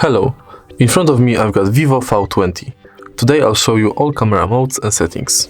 Hello, in front of me I've got VIVO V20. Today I'll show you all camera modes and settings.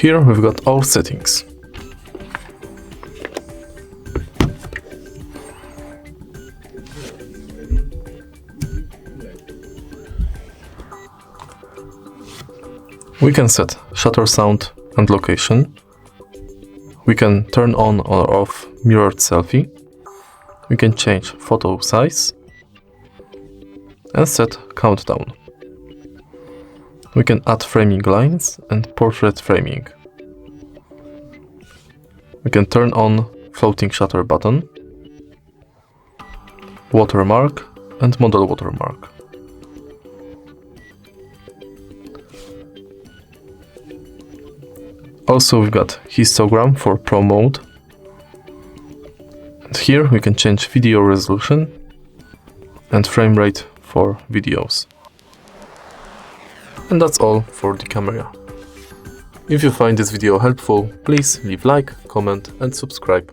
Here we've got all settings. We can set shutter sound and location. We can turn on or off mirrored selfie. We can change photo size and set countdown. We can add framing lines and portrait framing. We can turn on floating shutter button, watermark and model watermark. Also we've got histogram for Pro mode. And here we can change video resolution and frame rate for videos. And that's all for the camera. If you find this video helpful, please leave like, comment and subscribe.